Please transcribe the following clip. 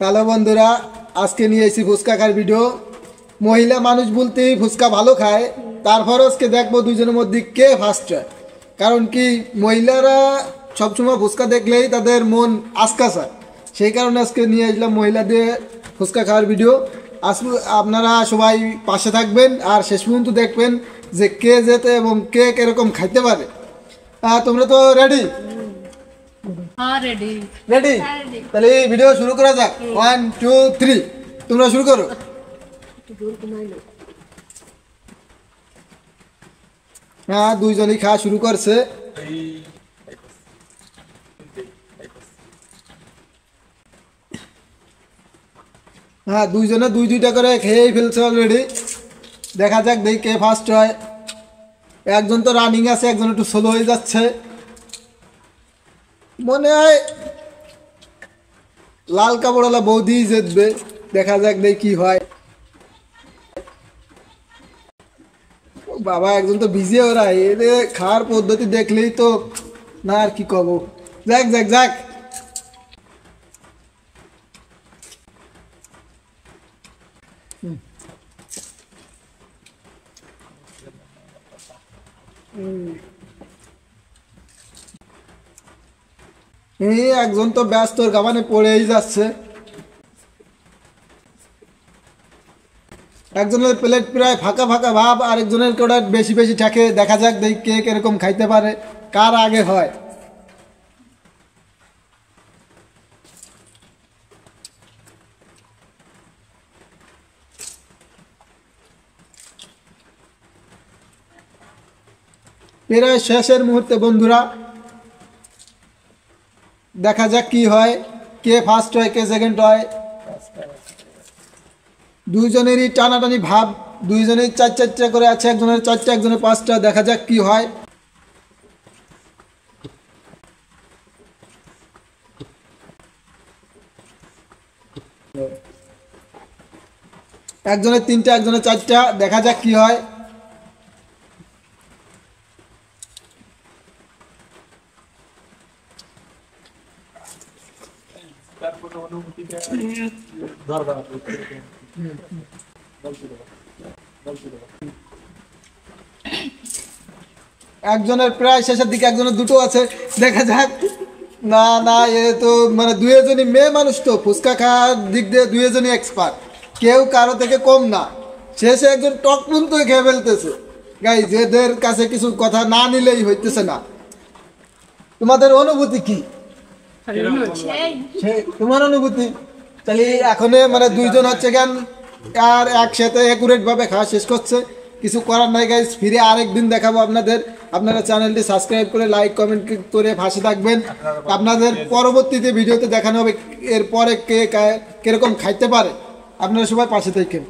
Hello বন্ধুরা, আজকে নিয়ে এসেছি ফুচকা খাওয়ার ভিডিও। মহিলা মানুষ বলতেই ফুচকা ভালো খায়, তারপর আজকে দেখবো দুজনের মধ্যে কে ফার্স্ট হয়। কারণ কি, মহিলারা সবসময় ফুচকা দেখলেই তাদের মন আচকাচায়, সেই কারণে আজকে নিয়ে আসলাম মহিলাদের ফুচকা খাওয়ার ভিডিও। আসলে আপনারা সবাই পাশে থাকবেন আর শেষ পর্যন্ত দেখবেন যে কে যেতে এবং কে কিরকম খাইতে পারে। তোমরা তো রেডি? রেডি। তাহলে ভিডিও শুরু করা যাক। 1 2 3 তোমরা শুরু করো। দুইজনই খাওয়া শুরু করছে। দুইজনে দুইটা করে খেয়েই ফেলছে অলরেডি। দেখা যাক দেখি কে ফার্স্ট হয়। একজন তো রানিং আছে, একজন একটু স্লো হয়ে যাচ্ছে। মনে হয় লাল কাপড়ওয়ালা বৌদি জিতবে। দেখা যাক দেখি কি হয়। বাবা, একজন তো ভিজে ওরা, এদের খাওয়ার পদ্ধতি দেখলেই তো না আর কি কব। যাক যাক যাক। একজন তো ব্যস্ত, গাবানে পড়েই যাচ্ছে। একজনের প্লেট প্রায় ফাঁকা ফাঁকা ভাব, আরেকজনের কোটা বেশি বেশি থাকে। দেখা যাক দেখি কে কিরকম খাইতে পারে, কার আগে হয়। প্রায় শেষের মুহূর্তে বন্ধুরা, দেখা যাক কি হয়, কে ফার্স্ট হয় কে সেকেন্ড হয়। দুইজনেরই টানাটানি ভাব, দুইজনের চার চারটা করে আছে, একজনের চারটা একজনের পাঁচটা। দেখা যাক কি হয়। একজনের তিনটা একজনের চারটা। দেখা যাক কি হয়। একজনের প্রায় শেষের দিকে, একজনের দুটো আছে। দেখা যাক। না না, এ তো মানে দুইজনই মেয়ে মানুষ, তো ফুচকা খাওয়ার দিক দিয়ে দুইজনই এক্সপার্ট, কেউ কারো থেকে কম না। শেষে একজন টক পর্যন্ত খেয়ে ফেলতেছে। গাই, যেদের কাছে কিছু কথা না নিলেই হইতেছে না। তোমাদের অনুভূতি কি? তোমার অনুভূতি? তাহলে এখন মানে দুইজন হচ্ছে গান আর একসাথে একুরেট ভাবে খাওয়া শেষ করছে। কিছু করার নাই গাইস, ফিরে আরেকদিন দেখাবো আপনাদের। আপনারা চ্যানেলটি সাবস্ক্রাইব করে লাইক কমেন্ট করে পাশে থাকবেন। আপনাদের পরবর্তীতে ভিডিওতে দেখানো হবে এরপরে কে কিরকম খাইতে পারে। আপনারা সবাই পাশে থাকেন।